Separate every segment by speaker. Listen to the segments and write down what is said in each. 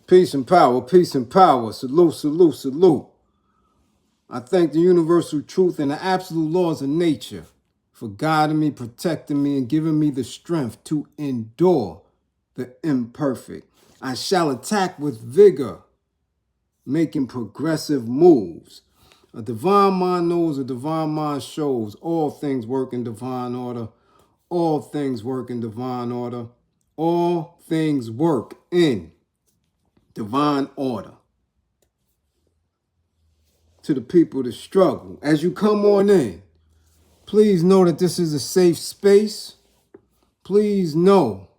Speaker 1: Peace and power, peace and power. Salute, salute, salute. I thank the universal truth and the absolute laws of nature for guiding me, protecting me, and giving me the strength to endure the imperfect. I shall attack with vigor, making progressive moves. A divine mind knows, a divine mind shows. All things work in divine order. All things work in divine order. All things work in divine order. To the people that struggle, as you come on in, please know that this is a safe space. Please know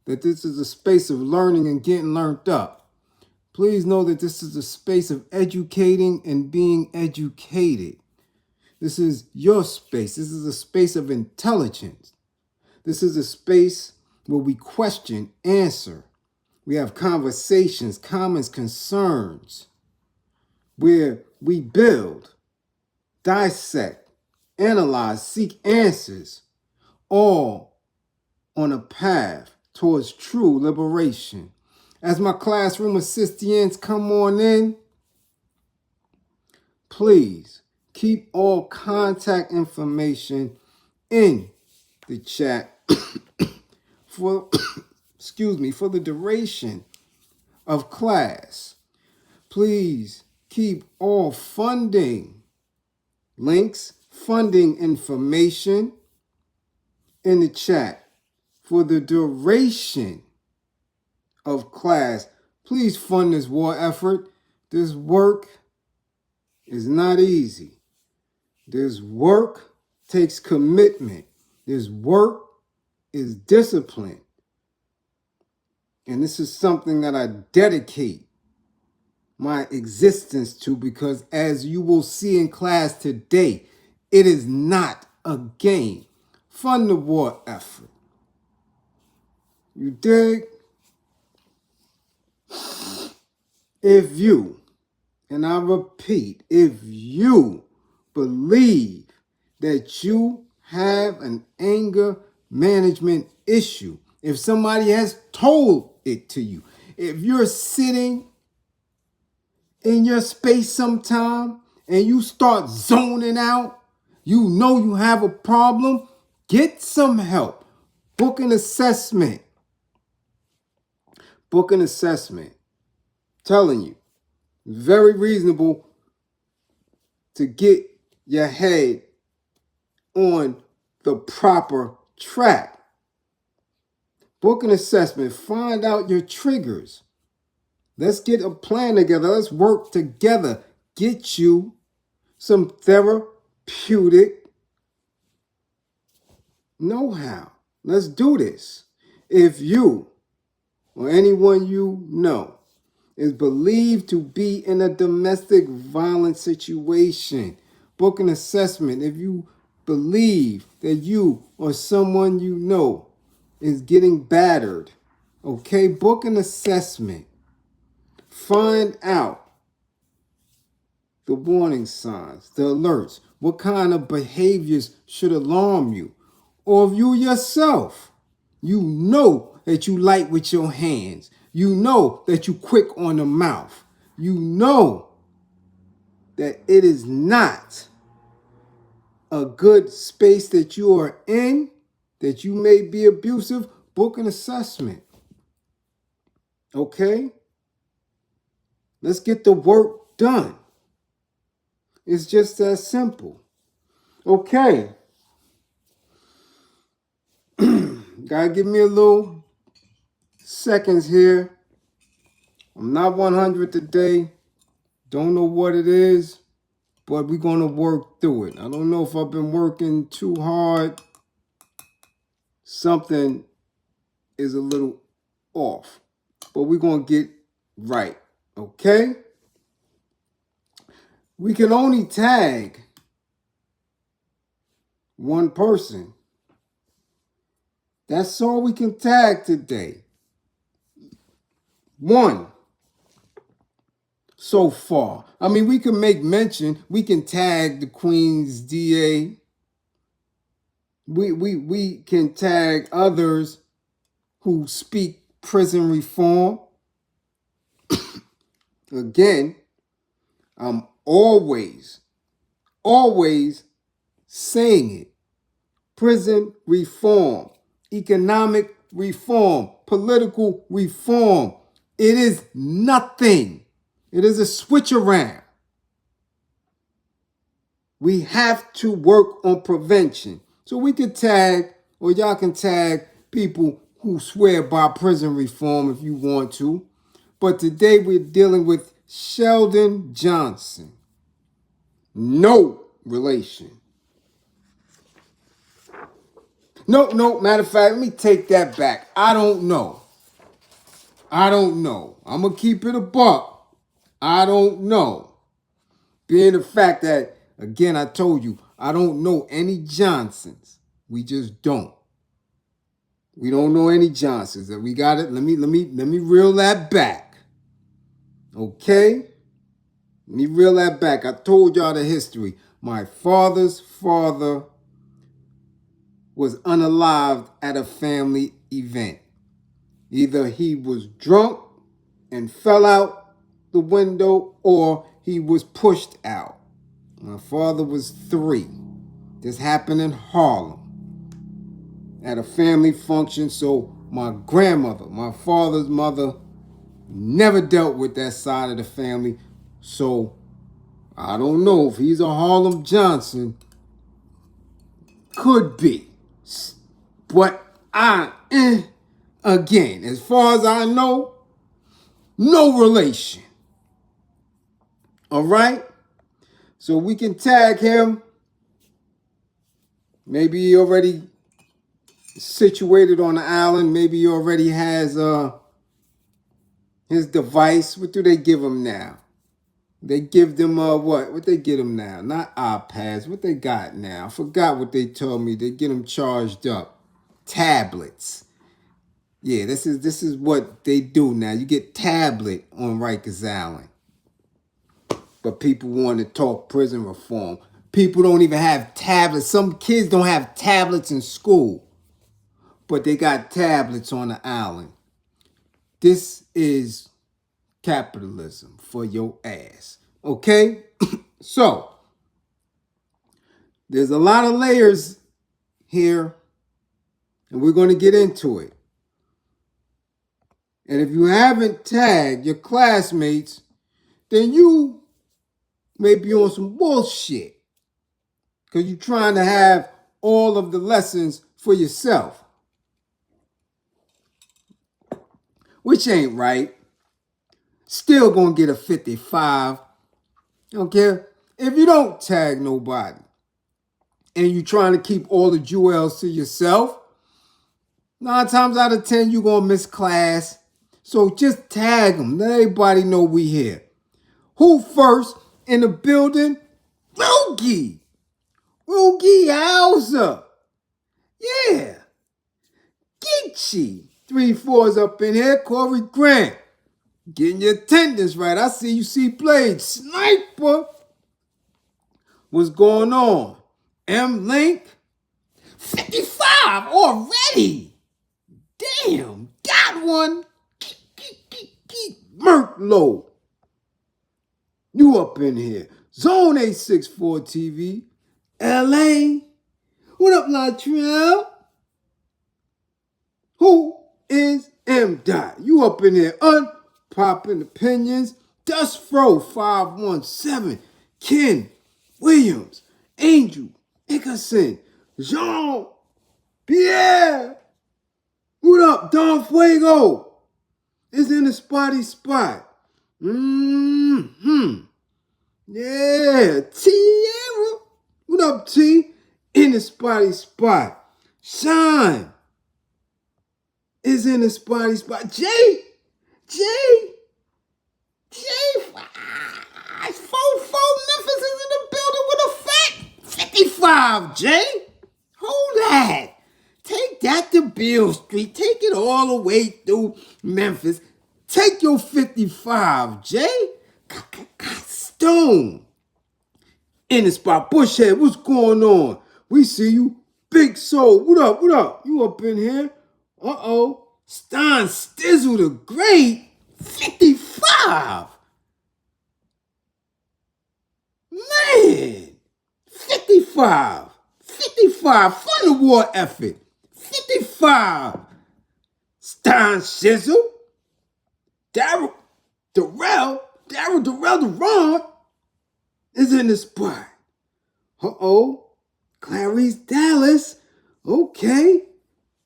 Speaker 1: that this is a space of learning and getting learned up. Please know that this is a space of educating and being educated. This is your space. This is a space of intelligence. This is a space where we question, answer. We have conversations, comments, concerns, where we build, dissect, analyze, seek answers, all on a path towards true liberation. As my classroom assistants come on in, please keep all contact information in the chat for for the duration of class. Please keep all funding links, funding information in the chat for the duration of class. Please fund this war effort. This work is not easy. This work takes commitment. This work is discipline. And this is something that I dedicate my existence to, because as you will see in class today, it is not a game. Fund the war effort. You dig? If you, and I repeat, if you believe that you have an anger management issue, if somebody has told it to you, if you're sitting in your space sometime and you start zoning out, you know you have a problem, get some help. Book an assessment. Book an assessment. Telling you, very reasonable to get your head on the proper track. Book an assessment. Find out your triggers. Let's get a plan together. Let's work together. Get you some therapeutic know-how. Let's do this. If you or anyone you know is believed to be in a domestic violence situation, book an assessment. If you believe that you or someone you know is getting battered, okay, book an assessment. Find out the warning signs, the alerts, what kind of behaviors should alarm you. Or if you yourself, you know that you light with your hands. You know that you quick on the mouth. You know that it is not a good space that you are in, that you may be abusive. Book an assessment. Okay? Let's get the work done. It's just that simple. Okay. Gotta give me a little seconds here. I'm not 100 today. Don't know what it is, but we're going to work through it. I don't know if I've been working too hard. Something is a little off, but we're going to get right. Okay? We can only tag one person. That's all we can tag today. One. So far. I mean, we can make mention. We can tag the Queen's DA. We can tag others who speak prison reform. Again, I'm always saying it. Prison reform, economic reform, political reform. It is nothing. It is a switch around. We have to work on prevention. So we could tag, or y'all can tag people who swear by prison reform if you want to. But today we're dealing with Sheldon Johnson. No relation. No, matter of fact, let me take that back. I don't know. I'm going to keep it a buck. I don't know. Being the fact that, again, I told you, I don't know any Johnsons. We just don't. We don't know any Johnsons. We got it. Let me reel that back. Okay? Let me reel that back. I told y'all the history. My father's father was unalived at a family event. Either he was drunk and fell out the window, or he was pushed out. My father was 3. This happened in Harlem at a family function. So my grandmother, my father's mother, never dealt with that side of the family. So I don't know if he's a Harlem Johnson. Could be. But again, as far as I know, no relation. All right? So we can tag him. Maybe he already situated on the island. Maybe he already has his device. What do they give him now? They give them what? What they get him now? Not iPads. What they got now? I forgot what they told me. They get him charged up. Tablets. Yeah, this is what they do now. You get tablet on Rikers Island. But people want to talk prison reform. People don't even have tablets. Some kids don't have tablets in school. But they got tablets on the island. This is capitalism for your ass. Okay? So, there's a lot of layers here, and we're going to get into it. And if you haven't tagged your classmates, then you may be on some bullshit, because you're trying to have all of the lessons for yourself, which ain't right. Still gonna get a 55. Don't care if you don't tag nobody and you trying to keep all the jewels to yourself. 9 times out of 10, you're gonna miss class. So just tag them. Let everybody know we here. Who first in the building? Rugi Hauser. Yeah. Geechee. 3-4s up in here. Corey Grant. Getting your attendance right. I see you, see Blade. Sniper. What's going on? M Link. 55 already. Damn. Got one. Merklow. You up in here. Zone 864 TV. LA. What up, Latrell? Who is M. Dot? You up in here. Unpopping opinions. Dust Fro 517. Ken Williams. Angel Nickerson. Jean Pierre. What up, Don Fuego? Is in the spotty spot. Yeah, Tierra. What up, T? In the spotty spot. Sean is in the spotty spot. Jay. 4-4 Memphis is in the building with a fat 55, Jay. Hold that. Take that to Beale Street. Take it all the way through Memphis. Take your 55, Jay. Stone. In the spot. Bushhead, what's going on? We see you. Big Soul, what up? You up in here? Uh-oh. Stein Stizzle the Great. 55. 55. 55. Fund the war effort. 55. Stein Shizzle. Daryl Darrell Deron is in the spot. Uh-oh. Clarice Dallas. Okay.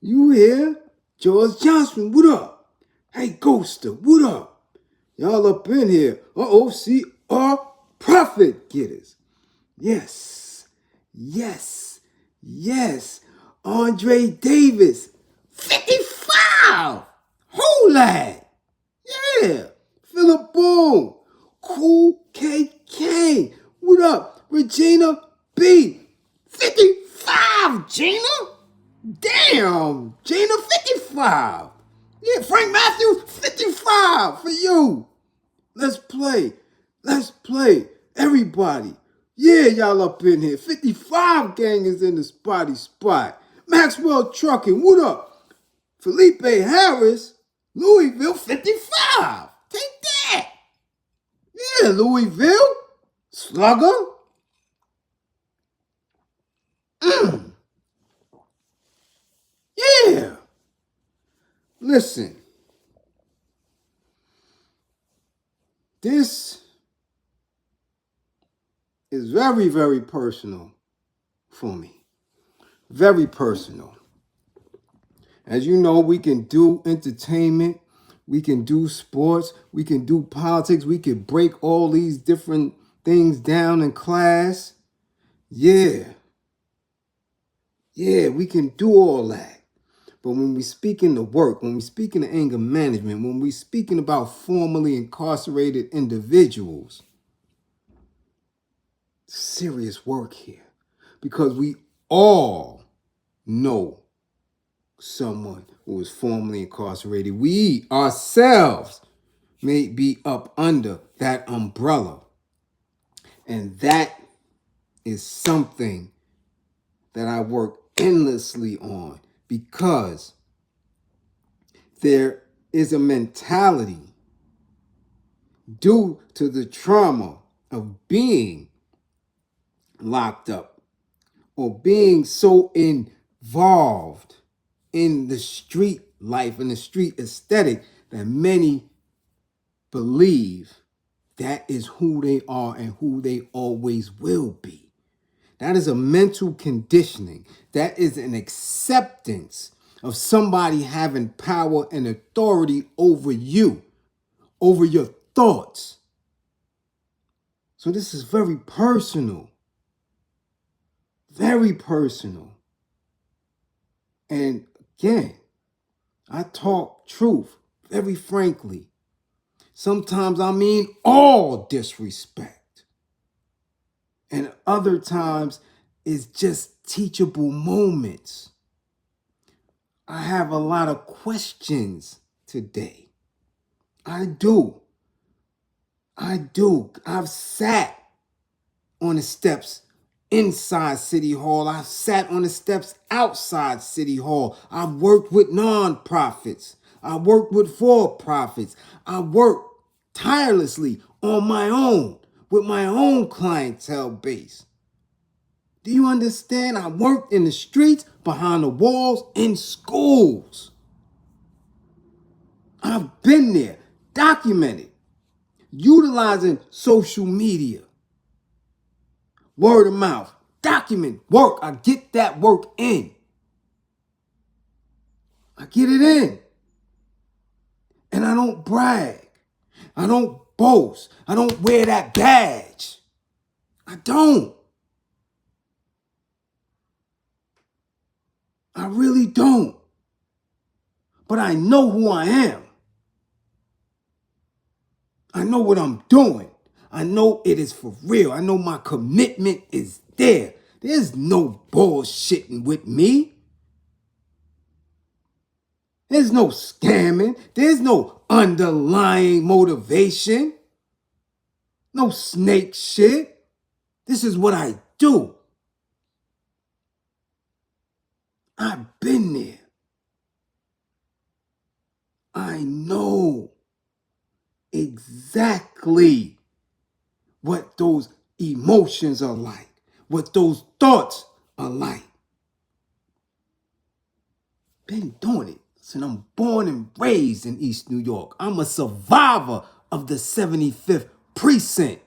Speaker 1: You here. George Johnson, what up? Hey, Ghoster, what up? Y'all up in here. Uh-oh, CR Profit Getters. Yes. Yes. Yes. Andre Davis. 55. Who that? Yeah. Philip Boone. Cool KK. What up? Regina B. 55, Gina? Damn, Gina, 55. Yeah, Frank Matthews, 55 for you. Let's play. Let's play. Everybody. Yeah, y'all up in here. 55 gang is in the spotty spot. Maxwell Trucking, what up? Felipe Harris, Louisville, 55. Take that. Yeah, Louisville. Slugger. Yeah. Listen. This is very, very personal for me. Very personal. As you know, we can do entertainment, we can do sports, we can do politics, we can break all these different things down in class. Yeah. Yeah, we can do all that. But when we speak in the work, when we speak in the anger management, when we speaking about formerly incarcerated individuals, serious work here. Because we all know someone who was formerly incarcerated. We ourselves may be up under that umbrella. And that is something that I work endlessly on, because there is a mentality due to the trauma of being locked up or being so involved in the street life and the street aesthetic that many believe that is who they are and who they always will be. That is a mental conditioning. That is an acceptance of somebody having power and authority over you, over your thoughts. So this is very personal. Very personal. And again, I talk truth very frankly. Sometimes I mean all disrespect. And other times it's just teachable moments. I have a lot of questions today. I do. I've sat on the steps inside City Hall. I've sat on the steps outside City Hall. I've worked with nonprofits. I worked with for-profits. I worked tirelessly on my own with my own clientele base. Do you understand? I worked in the streets, behind the walls, in schools. I've been there, documented, utilizing social media, word of mouth, document, work. I get that work in. I get it in. And I don't brag. I don't boast. I don't wear that badge. I don't. I really don't. But I know who I am. I know what I'm doing. I know it is for real. I know my commitment is there. There's no bullshitting with me. There's no scamming. There's no underlying motivation. No snake shit. This is what I do. I've been there. I know exactly what those emotions are like, what those thoughts are like. Been doing it since I'm born and raised in East New York. I'm a survivor of the 75th precinct.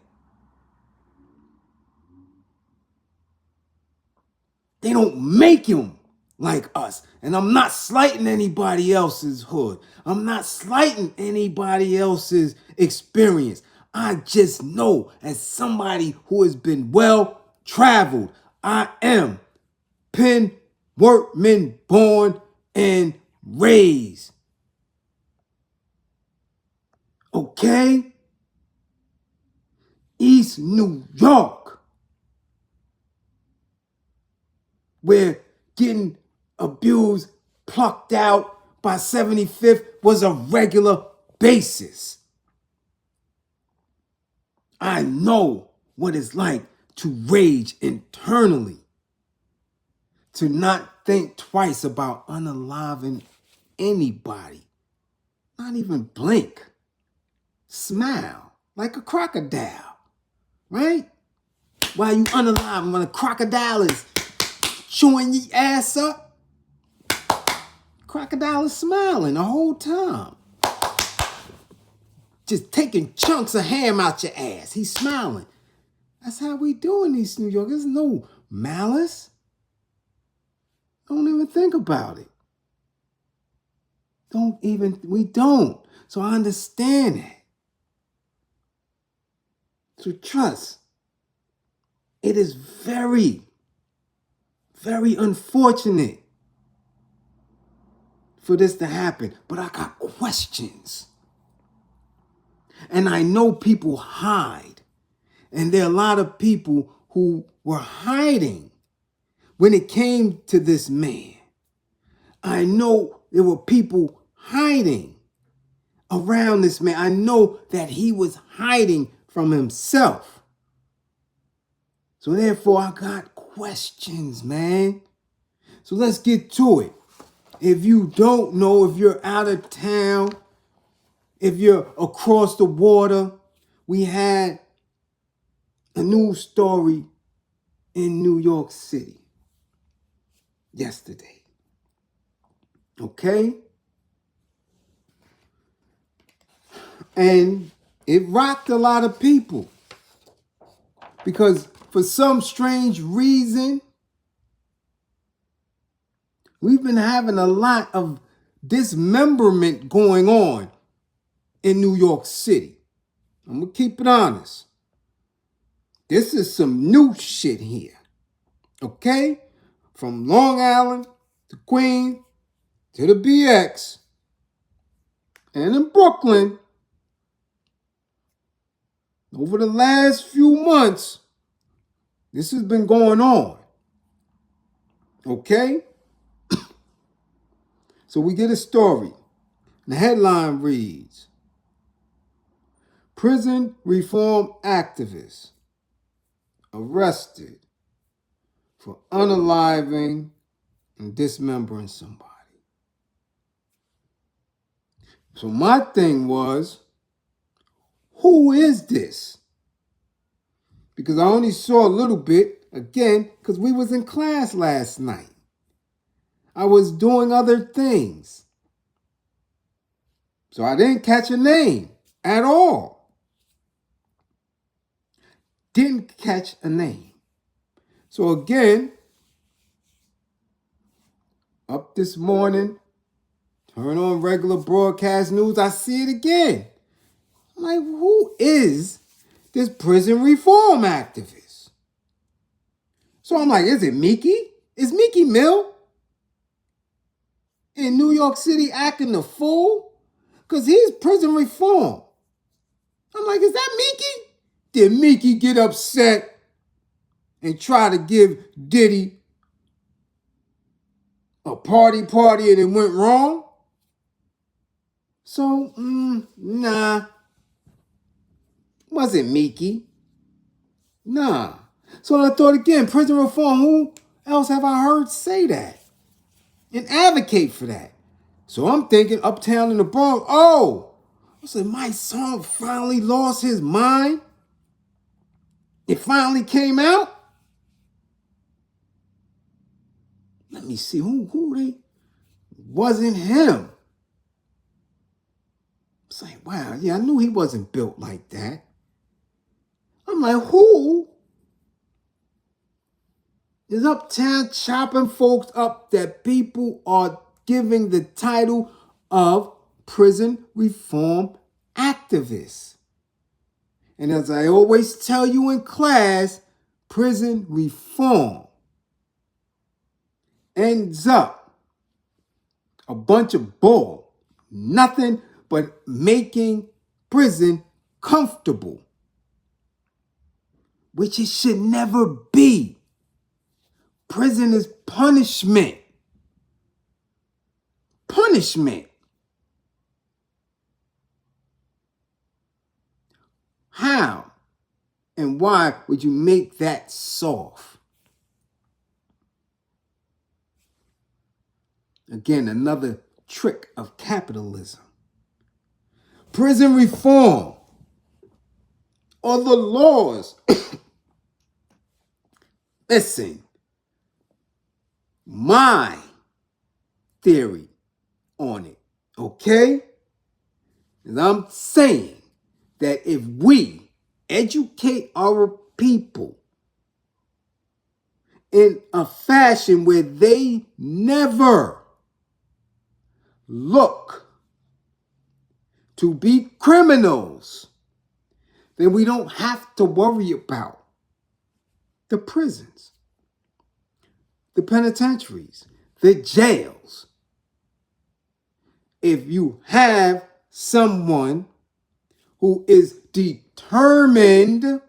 Speaker 1: They don't make him like us. And I'm not slighting anybody else's hood. I'm not slighting anybody else's experience. I just know, as somebody who has been well traveled, I am pen workman born and raised. Okay? East New York, where getting abused, plucked out by 75th was a regular basis. I know what it's like to rage internally, to not think twice about unaliving anybody, not even blink, smile like a crocodile, right? While you unalive, when a crocodile is chewing your ass up, crocodile is smiling the whole time. Just taking chunks of ham out your ass. He's smiling. That's how we do in East New York. There's no malice. Don't even think about it. We don't. So I understand that. So trust. It is very, very unfortunate for this to happen. But I got questions. And I know people hide. And there are a lot of people who were hiding when it came to this man. I know there were people hiding around this man. I know that he was hiding from himself. So therefore, I got questions, man. So let's get to it. If you don't know, if you're out of town, if you're across the water, we had a news story in New York City yesterday. Okay? And it rocked a lot of people because for some strange reason, we've been having a lot of dismemberment going on in New York City. I'm going to keep it honest. This is some new shit here. Okay? From Long Island to Queens to the BX and in Brooklyn, over the last few months, this has been going on. Okay? So we get a story. The headline reads, Prison Reform Activist Arrested for Unaliving and Dismembering Somebody. So my thing was, who is this? Because I only saw a little bit, again, because we was in class last night. I was doing other things. So I didn't catch a name at all. Didn't catch a name. So again, up this morning, turn on regular broadcast news, I see it again. I'm like, who is this prison reform activist? So I'm like, is it Mickey? Is Mickey Mill in New York City acting the fool? Because he's prison reform. I'm like, is that Mickey? Did Mickey get upset and try to give Diddy a party and it went wrong? So, nah. Wasn't Mickey. Nah. So I thought again, prison reform, who else have I heard say that and advocate for that? So I'm thinking Uptown in the Bronx, I said, my son finally lost his mind. It finally came out. Let me see who they wasn't him. It's like, wow, yeah, I knew he wasn't built like that. I'm like, who is uptown chopping folks up that people are giving the title of prison reform activists? And as I always tell you in class, prison reform ends up a bunch of bull. Nothing but making prison comfortable, which it should never be. Prison is punishment. Punishment. How and why would you make that soft? Again, another trick of capitalism. Prison reform or the laws. Listen, my theory on it, okay? And I'm saying that if we educate our people in a fashion where they never look to be criminals, then we don't have to worry about the prisons, the penitentiaries, the jails. If you have someone who is determined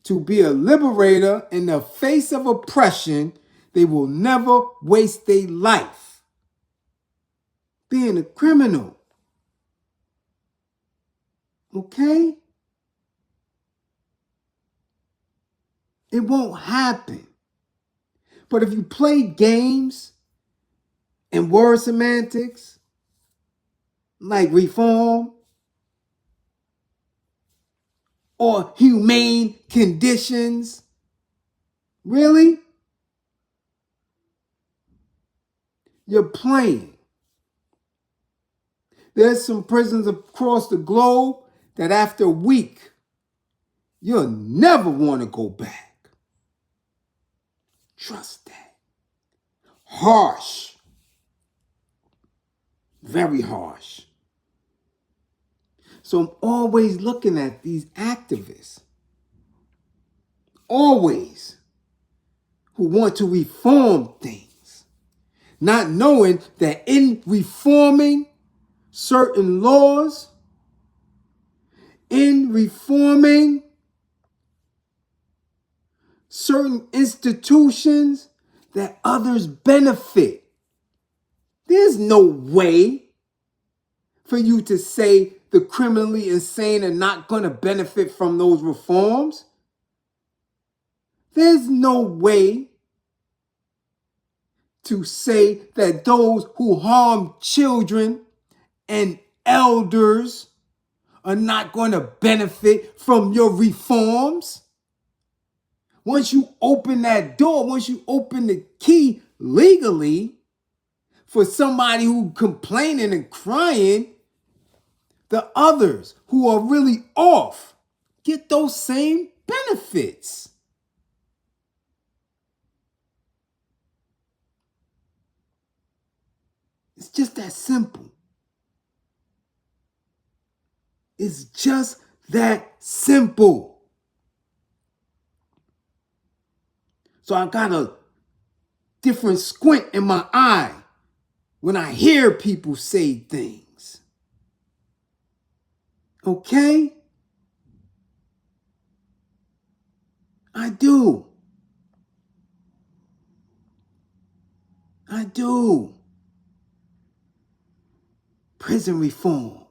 Speaker 1: to be a liberator in the face of oppression, they will never waste their life being a criminal. Okay? It won't happen. But if you play games and word semantics, like reform or humane conditions, really? You're playing. There's some prisons across the globe that after a week, you'll never want to go back. Trust that. Harsh. Very harsh. So I'm always looking at these activists, always, who want to reform things, not knowing that in reforming certain laws, in reforming certain institutions, that others benefit. There's no way for you to say the criminally insane are not going to benefit from those reforms. There's no way to say that those who harm children and elders are not going to benefit from your reforms. Once you open that door, once you open the key legally for somebody who complaining and crying, the others who are really off get those same benefits. It's just that simple. It's just that simple. So I got a different squint in my eye when I hear people say things. Okay? I do. I do. Prison reform,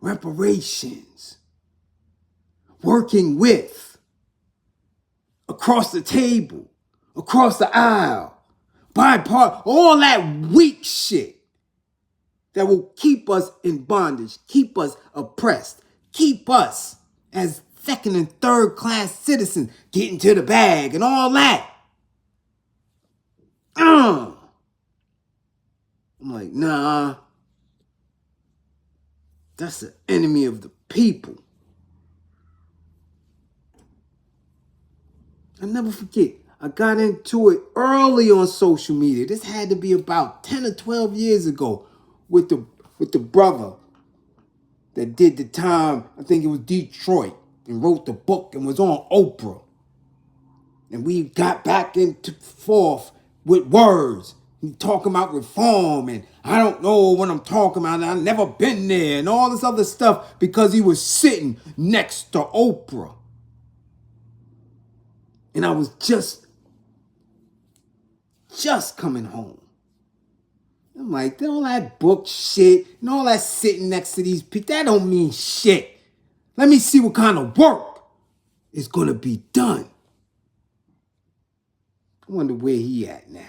Speaker 1: reparations, working with, across the table, across the aisle, bipartisan, all that weak shit that will keep us in bondage, keep us oppressed, keep us as second and third class citizens getting to the bag and all that. I'm like, nah, that's the enemy of the people. I never forget, I got into it early on social media. This had to be about 10 or 12 years ago with the brother that did the time, I think it was Detroit, and wrote the book and was on Oprah. And we got back into forth with words. He talking about reform and I don't know what I'm talking about. I've never been there and all this other stuff because he was sitting next to Oprah. And I was just coming home. I'm like, all that book shit and all that sitting next to these people, that don't mean shit. Let me see what kind of work is going to be done. I wonder where he at now.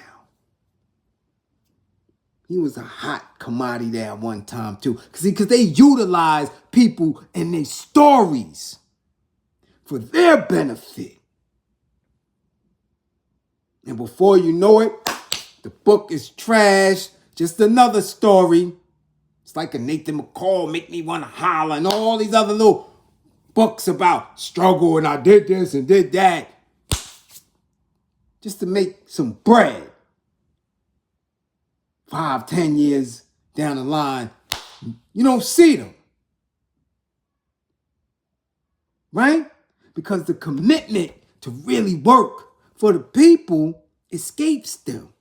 Speaker 1: He was a hot commodity there at one time too. Because they utilize people and their stories for their benefit. And before you know it, the book is trash. Just another story. It's like a Nathan McCall, Make Me Wanna Holler, and all these other little books about struggle and I did this and did that. Just to make some bread. 5, 10 years down the line, you don't see them. Right? Because the commitment to really work for the people escapes them.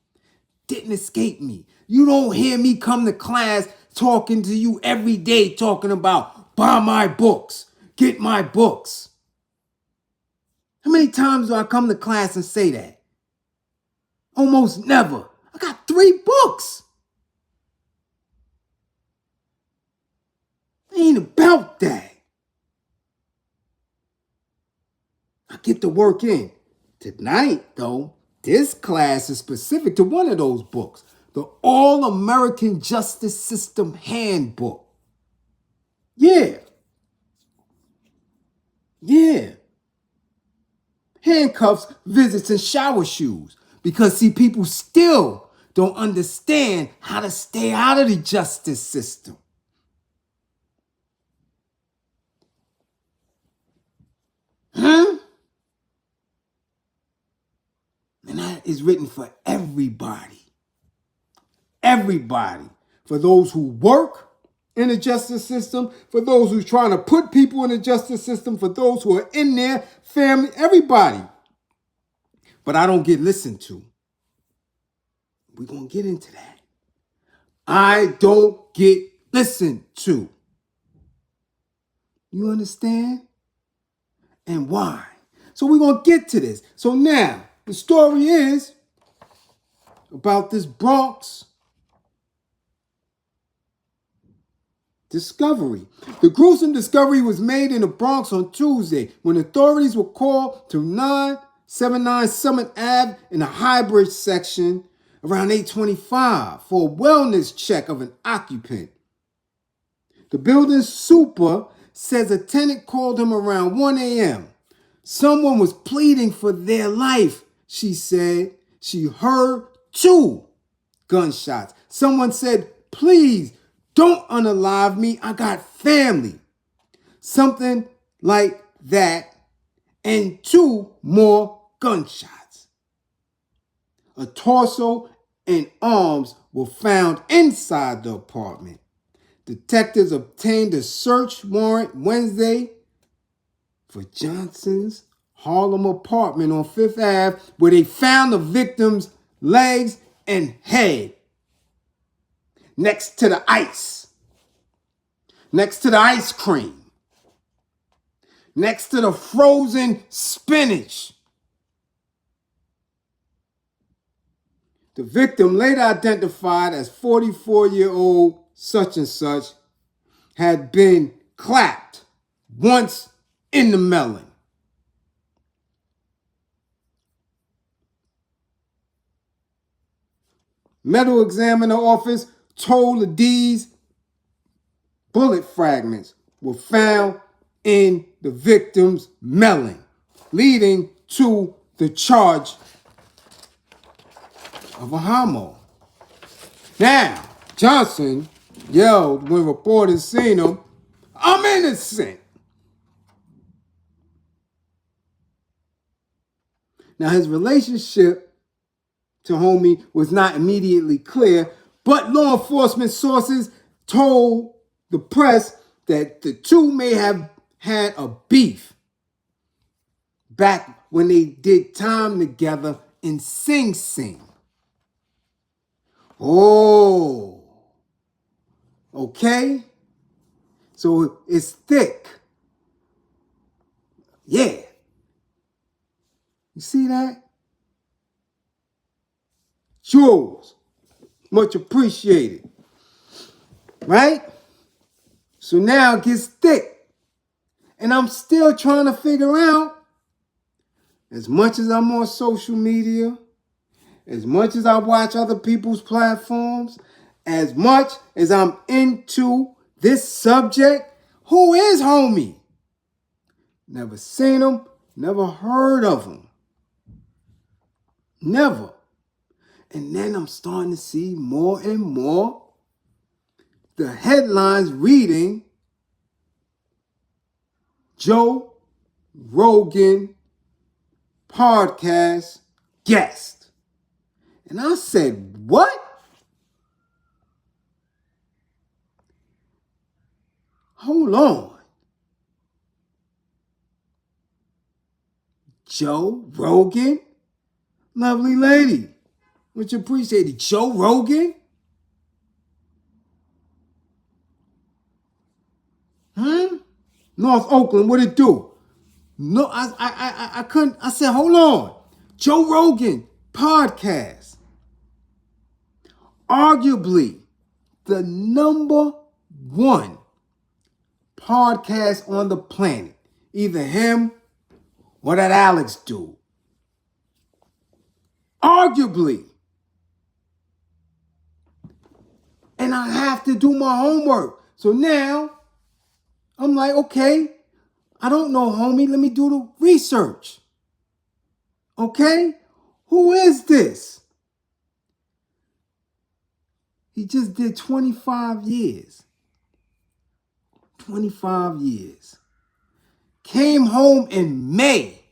Speaker 1: Didn't escape me. You don't hear me come to class talking to you every day, talking about buy my books, get my books. How many times do I come to class and say that? Almost never. I got 3 books. It ain't about that. I get the work in. Tonight, though, this class is specific to one of those books, the All-American Justice System Handbook. Yeah. Handcuffs, visits, and shower shoes. Because, see, people still don't understand how to stay out of the justice system. Huh? And that is written for everybody. Everybody. For those who work in the justice system, for those who's trying to put people in the justice system, for those who are in there, family, everybody. But I don't get listened to. We're going to get into that. I don't get listened to. You understand? And why? So we're going to get to this. So now, the story is about this Bronx discovery. The gruesome discovery was made in the Bronx on Tuesday when authorities were called to 979 Summit Ave in the Highbridge section around 8:25 for a wellness check of an occupant. The building's super says a tenant called him around 1 a.m. Someone was pleading for their life, she said. She heard 2 gunshots. Someone said, please, don't unalive me. I got family. Something like that. And 2 more gunshots. A torso and arms were found inside the apartment. Detectives obtained a search warrant Wednesday for Johnson's Harlem apartment on 5th Ave, where they found the victim's legs and head next to the ice, next to the ice cream, next to the frozen spinach. The victim, later identified as 44-year-old such and such, had been clapped once in the melon. Medical examiner office told the D's bullet fragments were found in the victim's melon, leading to the charge of a homo. Now, Johnson yelled when reporters seen him, "I'm innocent." Now, his relationship to homie was not immediately clear, but law enforcement sources told the press that the two may have had a beef back when they did time together in Sing Sing. Oh, okay. So it's thick. Yeah. You see that? Jules, much appreciated. Right? So now it gets thick. And I'm still trying to figure out, as much as I'm on social media, as much as I watch other people's platforms, as much as I'm into this subject, who is homie? Never seen him, never heard of him. Never. And then I'm starting to see more and more the headlines reading Joe Rogan podcast guest. And I said, what? Hold on. Joe Rogan? Lovely lady. Much appreciated. Joe Rogan? North Oakland, what it do? No, I couldn't. I said, hold on. Joe Rogan podcast. Arguably the number one podcast on the planet. Either him or that Alex dude. Arguably. And I have to do my homework. So now, I'm like, okay, I don't know, homie. Let me do the research. Okay? Who is this? He just did 25 years. 25 years. Came home in May.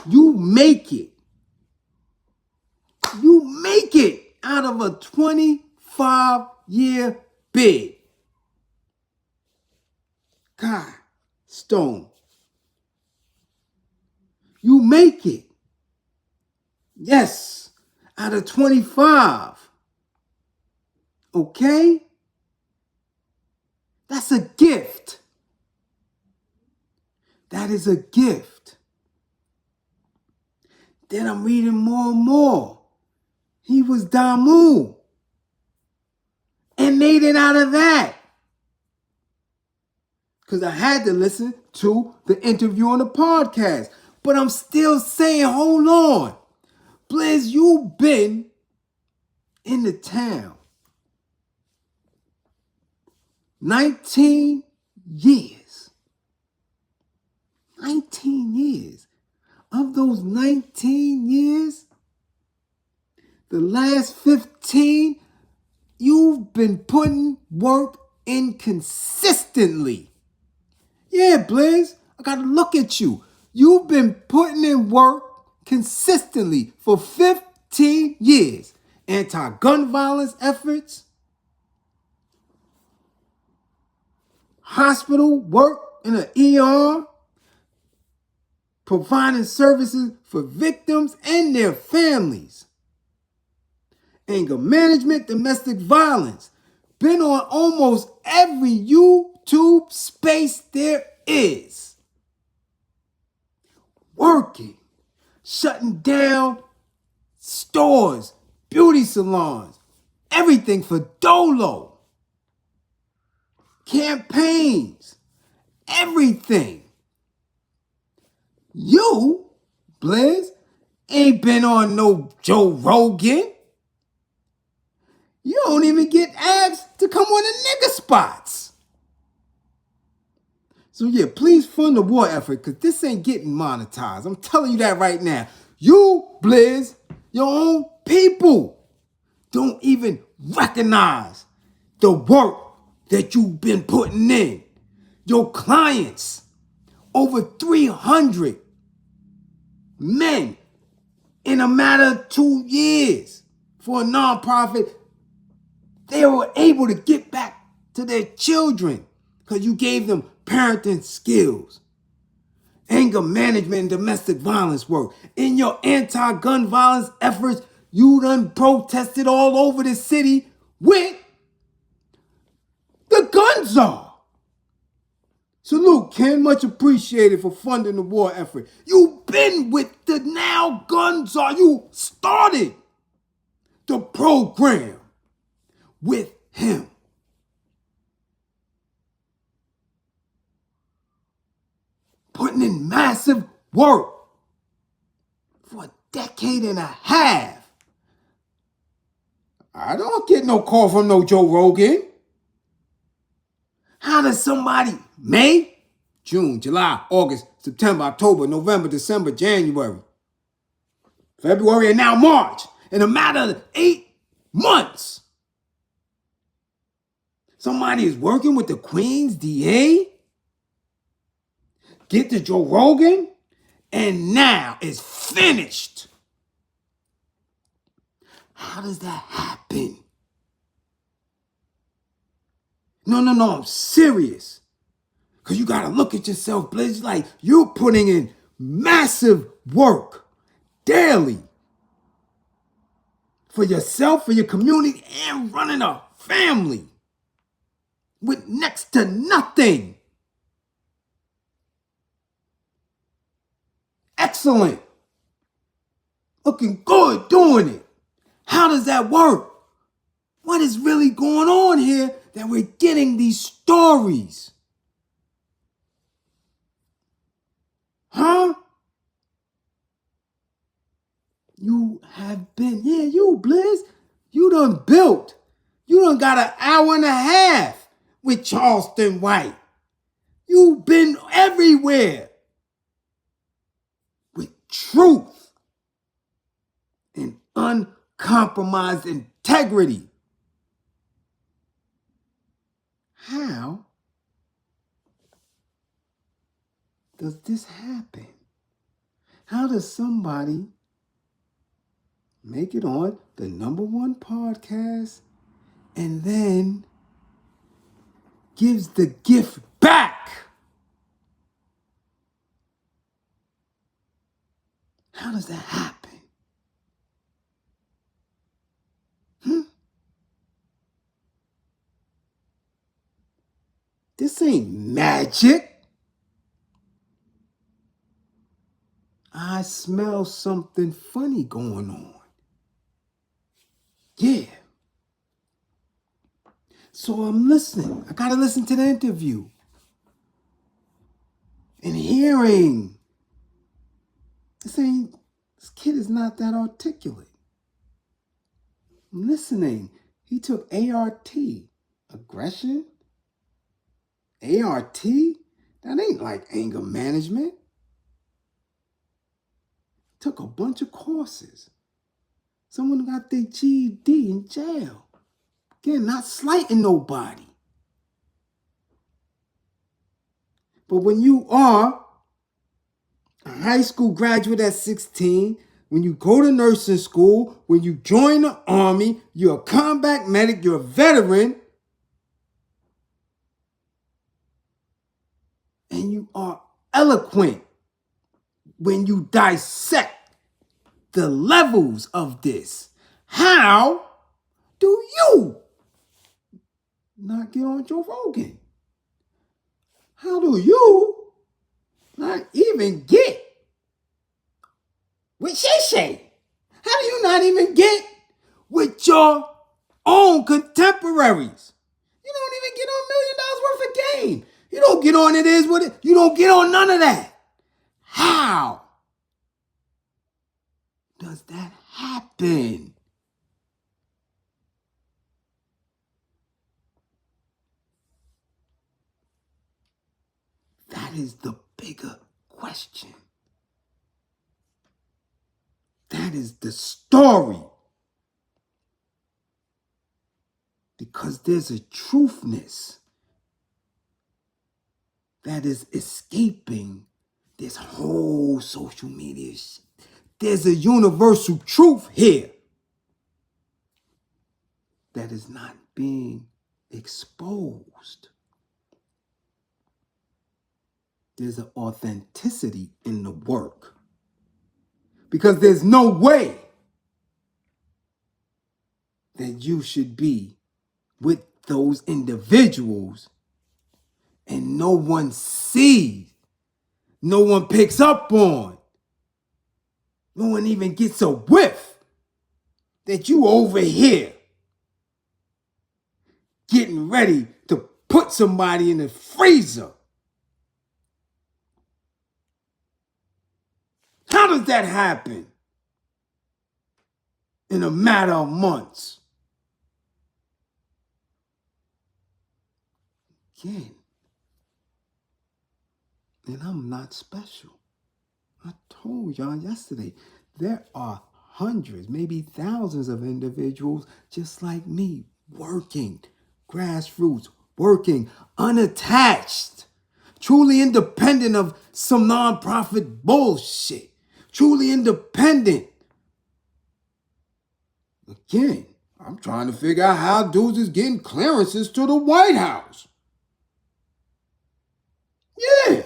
Speaker 1: You make it. You make it out of a 25-year bid. God, Stone. You make it. Yes, out of 25. Okay? That's a gift. That is a gift. Then I'm reading more and more. He was Damu. And made it out of that. Because I had to listen to the interview on the podcast. But I'm still saying, hold on. Bliz, you've been in the town 19 years. 19 years. Of those 19 years, the last 15, you've been putting work in consistently. Yeah, Bliz, I gotta look at you. You've been putting in work consistently for 15 years. Anti-gun violence efforts, hospital work in an ER, providing services for victims and their families. Anger management, domestic violence. Been on almost every YouTube space there is. Working. Shutting down stores, beauty salons, everything for Dolo. Campaigns, everything. You, Bliz, ain't been on no Joe Rogan. You don't even get asked to come on the nigga spots. So yeah, please fund the war effort because this ain't getting monetized. I'm telling you that right now. You, Bliz, Your own people don't even recognize the work that you've been putting in. Your clients, over 300 men in a matter of 2 years for a nonprofit, they were able to get back to their children because you gave them parenting skills, anger management, and domestic violence work. In your anti-gun violence efforts, you done protested all over the city with the gun czar. Salute, Ken. Much appreciated for funding the war effort. You've been with the now gun czar. You started the program with him. Putting in massive work for a decade and a half. I don't get no call from no Joe Rogan. How does somebody, May, June, July, August, September, October, November, December, January, February, and now March, in a matter of 8 months, somebody is working with the Queen's DA, get to Joe Rogan, and now it's finished. How does that happen? No, I'm serious. Because you got to look at yourself, Bliz, like you're putting in massive work daily for yourself, for your community, and running a family with next to nothing. Excellent. Looking good doing it. How does that work? What is really going on here that we're getting these stories? Huh? You have been, you, Bliz, you done built. You done got an hour and a half with Charleston White. You've been everywhere with truth and uncompromised integrity. How does this happen? How does somebody make it on the #1 podcast and then gives the gift back? How does that happen? This ain't magic. I smell something funny going on. Yeah. So I'm listening. I got to listen to the interview. And hearing. This kid is not that articulate. I'm listening. He took ART. Aggression? ART? That ain't like anger management. Took a bunch of courses. Someone got their GED in jail. Again, not slighting nobody. But when you are a high school graduate at 16, when you go to nursing school, when you join the Army, you're a combat medic, you're a veteran, and you are eloquent when you dissect the levels of this. How do you not get on Joe Rogan? How do you not even get with Shay? How do you not even get with your own contemporaries? You don't even get on $1 million worth of game. You don't get on It Is What It. You don't get on none of that. How does that happen? That is the bigger question. That is the story. Because there's a truthness that is escaping this whole social media shit. There's a universal truth here that is not being exposed. There's an authenticity in the work. Because there's no way that you should be with those individuals and no one sees, no one picks up on, no one even gets a whiff that you over here getting ready to put somebody in the freezer. How does that happen in a matter of months? Again, and I'm not special. I told y'all yesterday, there are hundreds, maybe thousands of individuals just like me, working, grassroots, working, unattached, truly independent of some nonprofit bullshit, truly independent. Again, I'm trying to figure out how dudes is getting clearances to the White House. Yeah.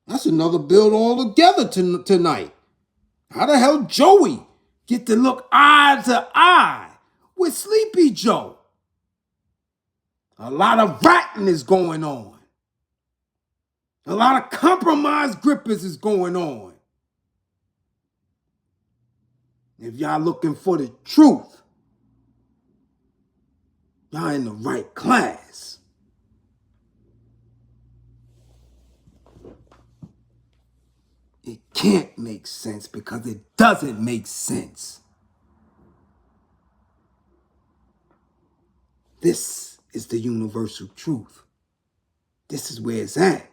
Speaker 1: That's another bill altogether tonight. How the hell Joey get to look eye to eye with Sleepy Joe? A lot of ratting is going on. A lot of compromised grippers is going on. If y'all looking for the truth, y'all in the right class. It can't make sense because it doesn't make sense. This is the universal truth. This is where it's at.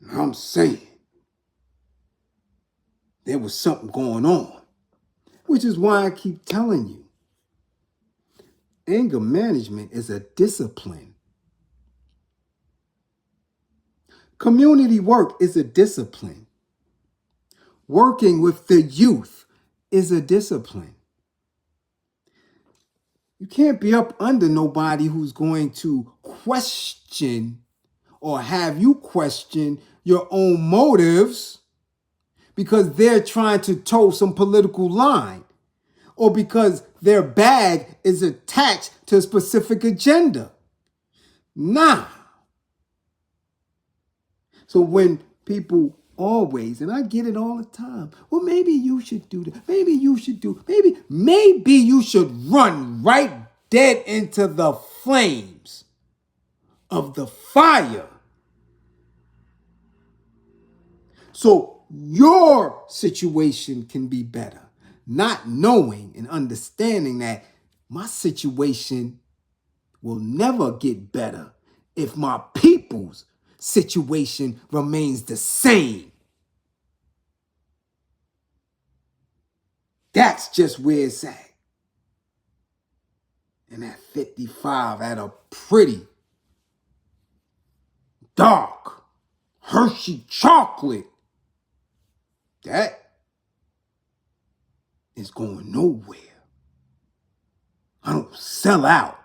Speaker 1: And I'm saying there was something going on, which is why I keep telling you, anger management is a discipline. Community work is a discipline. Working with the youth is a discipline. You can't be up under nobody who's going to question or have you question your own motives because they're trying to toe some political line or because their bag is attached to a specific agenda. Nah. So when people always, and I get it all the time, well, maybe you should do that. Maybe you should do, maybe you should run right dead into the flames of the fire. So your situation can be better. Not knowing and understanding that my situation will never get better if my people's situation remains the same. That's just where it's at. And at 55, at a pretty dark Hershey chocolate, that is going nowhere. I don't sell out.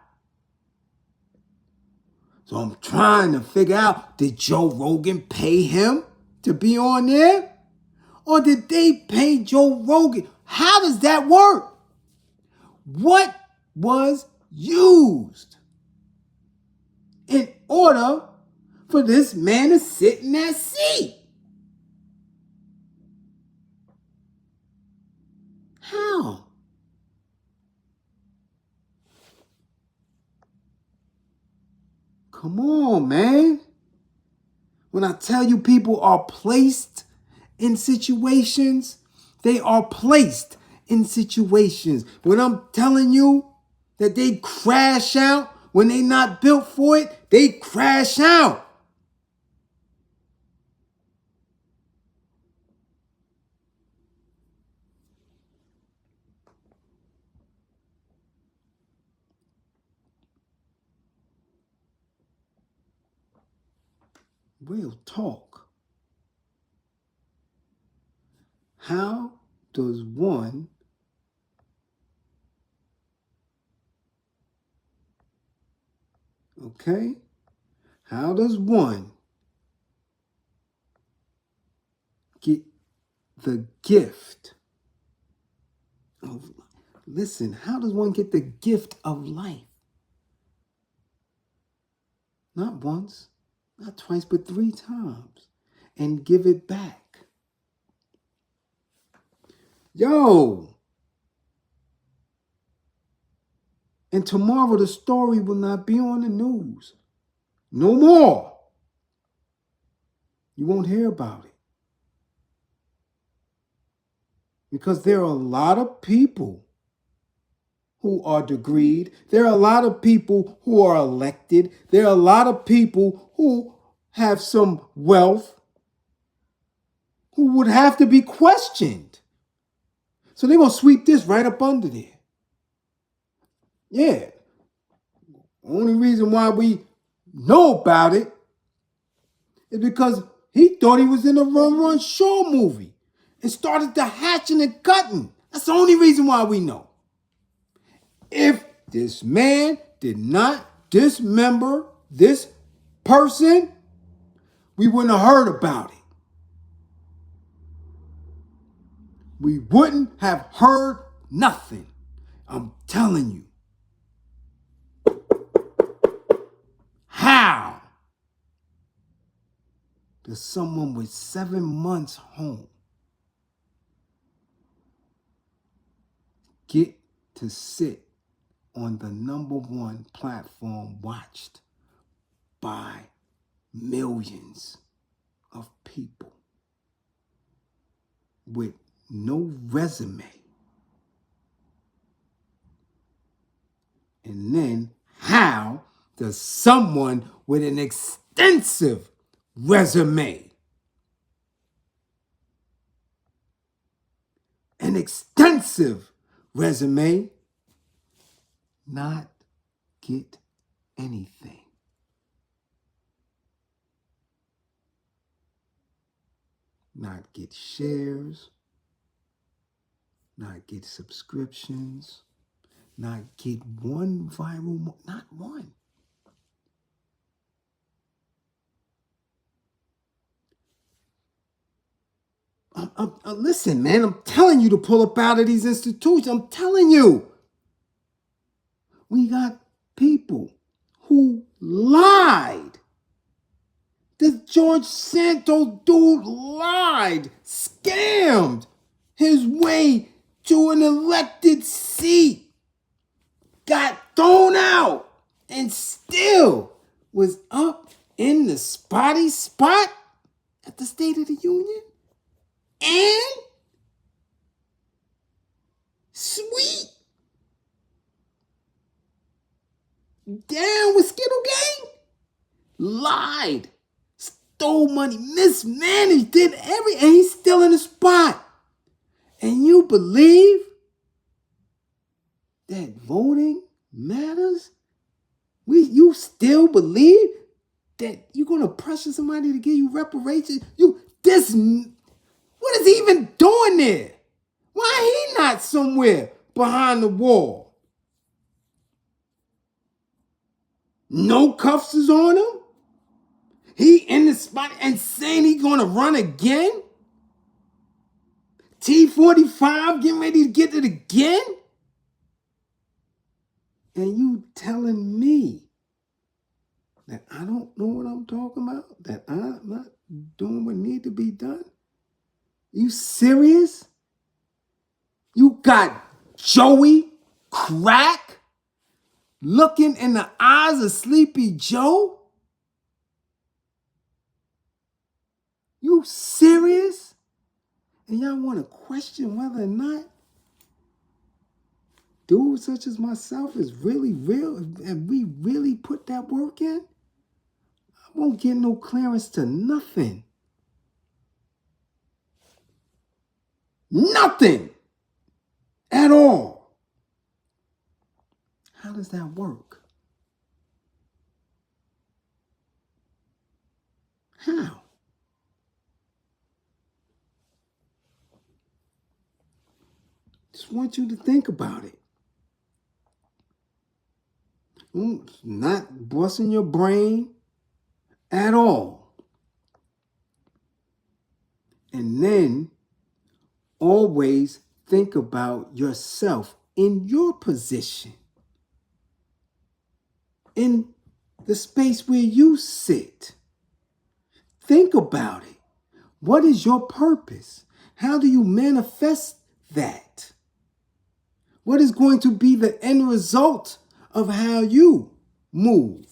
Speaker 1: So I'm trying to figure out, did Joe Rogan pay him to be on there? Or did they pay Joe Rogan? How does that work? What was used in order for this man to sit in that seat? How? Come on, man. When I tell you people are placed in situations, they are placed in situations. When I'm telling you that they crash out, when they not built for it, they crash out. Real talk. How does one how does one get the gift of, listen, how does one get the gift of life? Not once, not twice, but 3 times, and give it back. Yo! And tomorrow the story will not be on the news. No more. You won't hear about it. Because there are a lot of people who are degreed. There are a lot of people who are elected. There are a lot of people who have some wealth who would have to be questioned. So they're going to sweep this right up under there. Yeah. Only reason why we know about it is because he thought he was in a Run Shaw movie and started the hatching and cutting. That's the only reason why we know. If this man did not dismember this person, we wouldn't have heard about it. We wouldn't have heard nothing. I'm telling you. How does someone with 7 months home get to sit on the #1 platform watched by millions of people with no resume? And then how does someone with an extensive resume, not get anything? Not get shares, not get subscriptions, not get one viral, not one. Listen, man, I'm telling you to pull up out of these institutions. I'm telling you. We got people who lied. This George Santos dude lied, scammed his way to an elected seat, got thrown out, and still was up in the spotty spot at the State of the Union. And sweet down with Skittle Gang, lied, stole money, mismanaged, did everything, and he's still in the spot. And you believe that voting matters? You still believe that you're gonna pressure somebody to give you reparations? What is he even doing there? Why he not somewhere behind the wall? No cuffs is on him. He in the spot and saying he's gonna run again. T45 getting ready to get it again. And you telling me that I don't know what I'm talking about? That I'm not doing what need to be done? You serious? You got Joey Crack looking in the eyes of Sleepy Joe? You serious? And y'all want to question whether or not dudes such as myself is really real and we really put that work in? I won't get no clearance to nothing. Nothing at all. How does that work? How? want you to think about it. Not busting your brain at all. And then always think about yourself in your position, in the space where you sit. Think about it. What is your purpose? How do you manifest that? What is going to be the end result of how you move?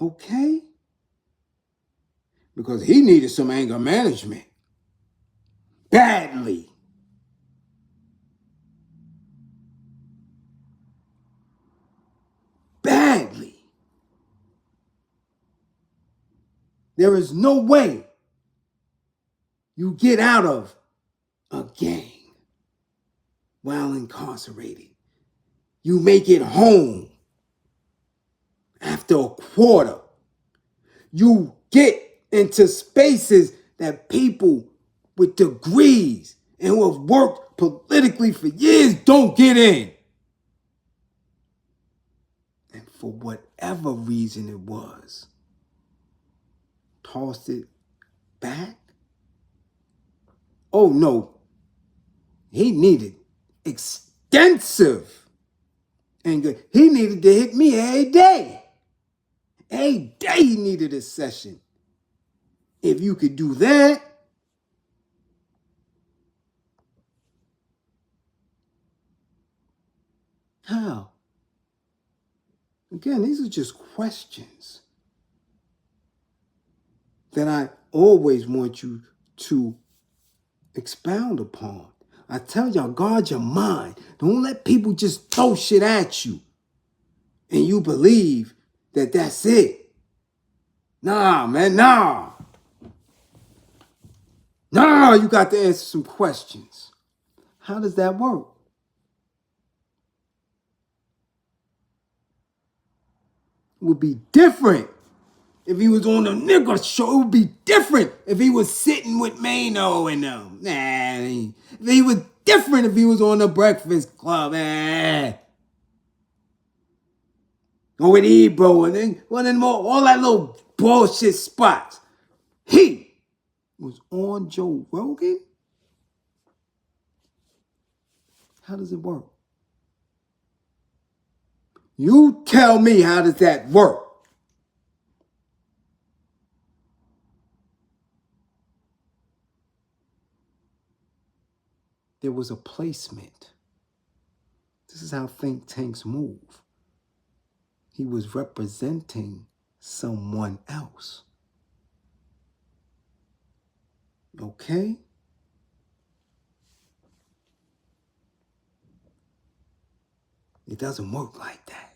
Speaker 1: Okay? Because he needed some anger management. Badly. Badly. There is no way you get out of a gang while incarcerated. You make it home after a quarter. You get into spaces that people with degrees and who have worked politically for years don't get in. And for whatever reason it was, tossed it back. Oh no, he needed extensive anger. He needed to hit me every day. Every day he needed a session. If you could do that, how? Again, these are just questions that I always want you to expound upon. I tell y'all, guard your mind. Don't let people just throw shit at you and you believe that that's it. Nah, man, nah. Nah, you got to answer some questions. How does that work? It would be different if he was on the nigga show. It would be different if he was sitting with Mano and them. If he was different if he was on the Breakfast Club. Or with Ebro and then one of them all that little bullshit spots. He was on Joe Rogan. How does it work? You tell me, how does that work? There was a placement. This is how think tanks move. He was representing someone else. Okay? It doesn't work like that.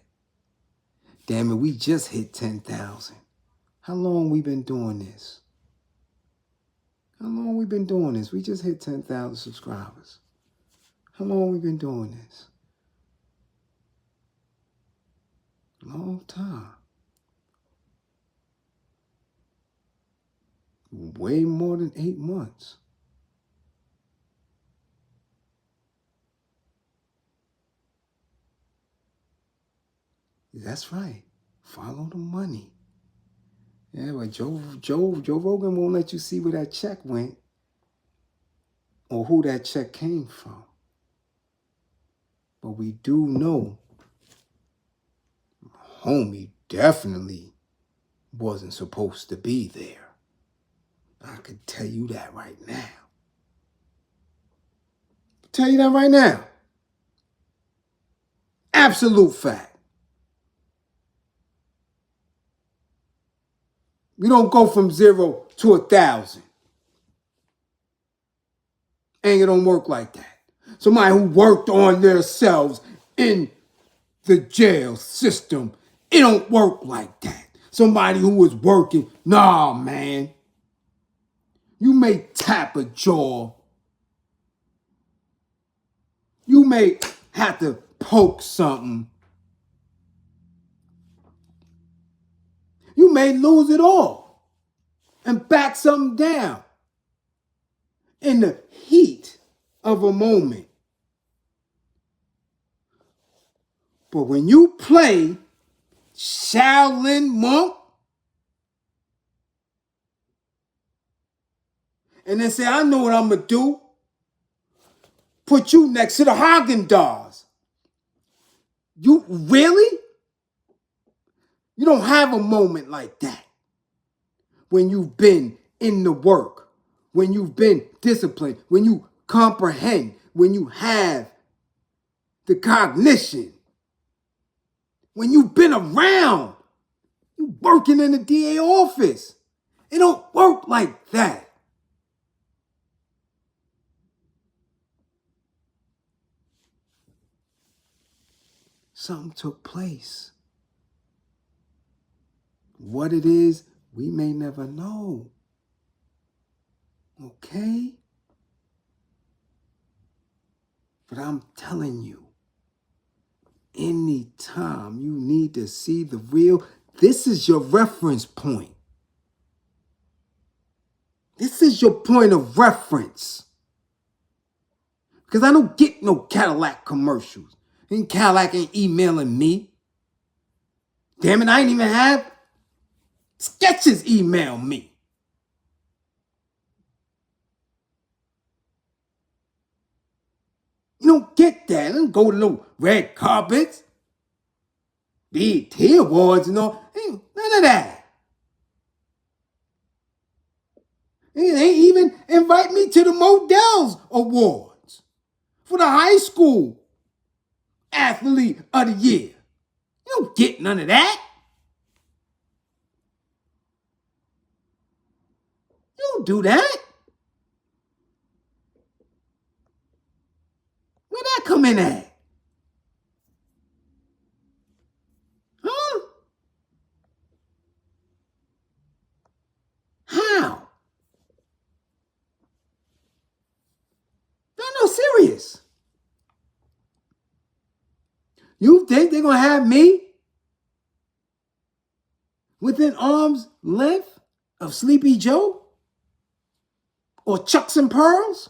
Speaker 1: Damn it, we just hit 10,000. How long we been doing this? How long we been doing this? We just hit 10,000 subscribers. How long we been doing this? Long time. Way more than 8 months. That's right. Follow the money. Yeah, but Joe Rogan won't let you see where that check went or who that check came from. But we do know homie definitely wasn't supposed to be there. I could tell you that right now. Tell you that right now. Absolute fact. We don't go from 0 to 1,000. And it don't work like that. Somebody who worked on themselves in the jail system, it don't work like that. Somebody who was working, nah, man. You may tap a jaw. You may have to poke something. You may lose it all and back something down. in the heat of a moment. But when you play Shaolin monk and then say, I know what I'm going to do, put you next to the Haagen-Dazs. You really? You don't have a moment like that when you've been in the work, when you've been disciplined, when you comprehend, when you have the cognition, when you've been around, you working in the DA office. It don't work like that. Something took place. What it is, we may never know. Okay? But I'm telling you, anytime you need to see the real, this is your reference point. This is your point of reference. Because I don't get no Cadillac commercials. And Cadillac ain't emailing me. Damn it, I ain't even have Sketches email me. You don't get that. I don't go to no red carpets, BET Awards and all. Ain't none of that. They ain't even invite me to the Models Awards for the high school athlete of the year. You don't get none of that. You don't do that. Where that come in at? Huh? How? They're no serious. You think they're going to have me within arm's length of Sleepy Joe? Or Chucks and Pearls?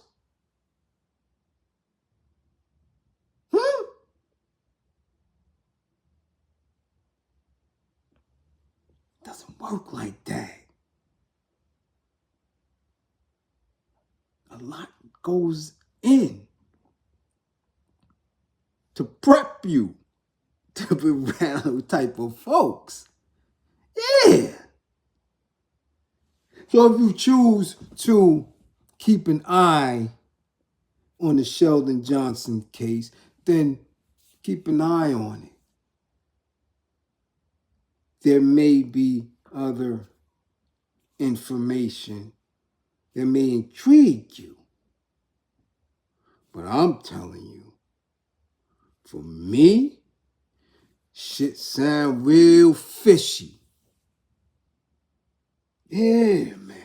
Speaker 1: Doesn't work like that. A lot goes in to prep you to be around those type of folks. Yeah. So if you choose to keep an eye on the Sheldon Johnson case, then keep an eye on it. There may be other information that may intrigue you. But I'm telling you, for me, shit sound real fishy. Yeah, man.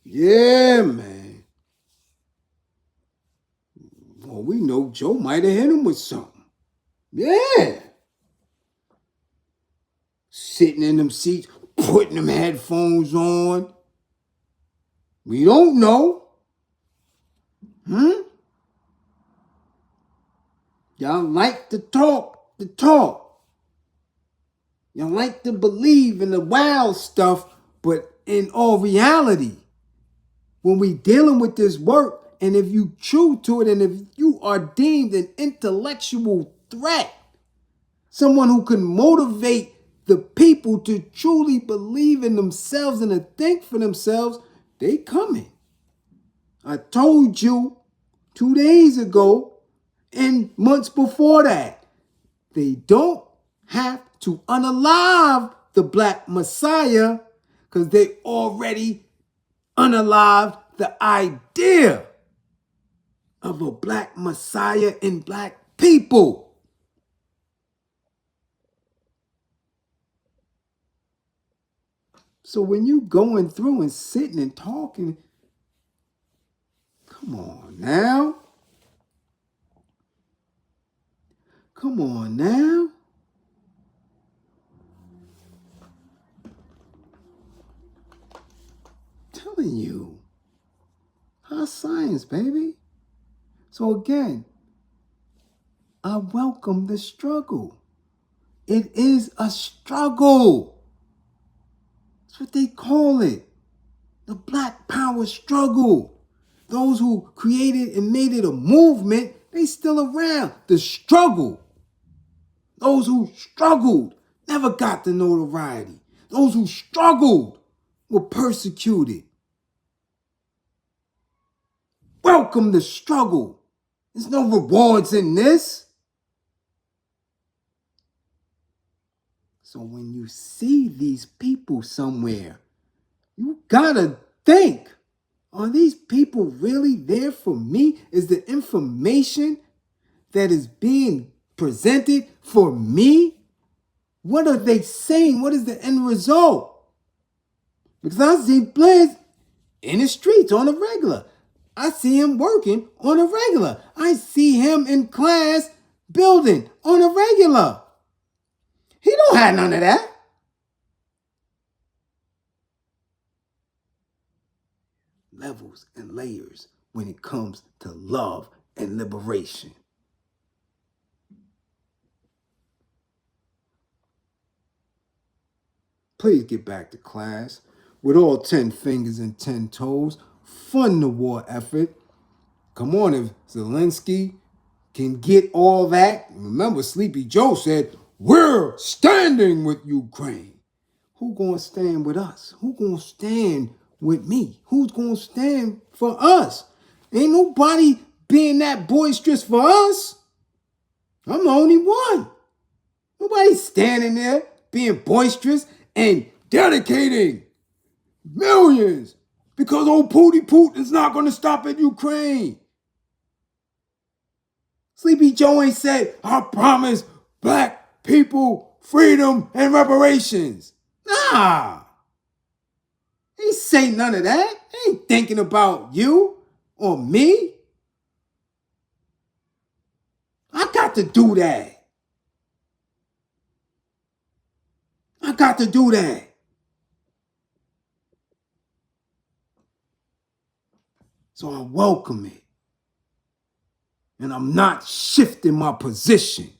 Speaker 1: Yeah, man. Well, we know Joe might have hit him with something. Yeah. Sitting in them seats, putting them headphones on. We don't know. Y'all like to talk the talk. Y'all like to believe in the wild stuff, but in all reality, when we dealing with this work, and if you true to it, and if you are deemed an intellectual threat, someone who can motivate the people to truly believe in themselves and to think for themselves, they coming. I told you 2 days ago and months before that, they don't have to unalive the Black Messiah because they already unalived the idea of a Black Messiah in Black people. So when you going through and sitting and talking, come on now. Come on now. I'm telling you. baby. So again, I welcome the struggle. It is a struggle. That's what they call it. The Black Power struggle. Those who created and made it a movement, they still around. The struggle. Those who struggled never got the notoriety. Those who struggled were persecuted. Welcome the struggle. There's no rewards in this. So when you see these people somewhere, you gotta think, are these people really there for me? Is the information that is being presented for me? What are they saying? What is the end result? Because I see Bliz in the streets on a regular. I see him working on a regular. I see him in class building on a regular. He don't have none of that. Levels and layers when it comes to love and liberation. Please get back to class with all 10 fingers and 10 toes. Fund the war effort. Come on, if Zelensky can get all that. Remember, Sleepy Joe said, we're standing with Ukraine. Who gonna stand with us? Who gonna stand with me? Who's gonna stand for us? Ain't nobody being that boisterous for us. I'm the only one. Nobody's standing there being boisterous and dedicating millions because old Putin's not going to stop at Ukraine. Sleepy Joe ain't said, I promise black people freedom and reparations. Nah. He ain't say none of that. He ain't thinking about you or me. I got to do that. I got to do that. So I welcome it. And I'm not shifting my position.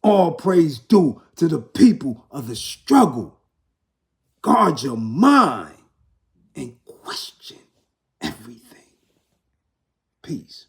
Speaker 1: All praise due to the people of the struggle. Guard your mind and question everything. Peace.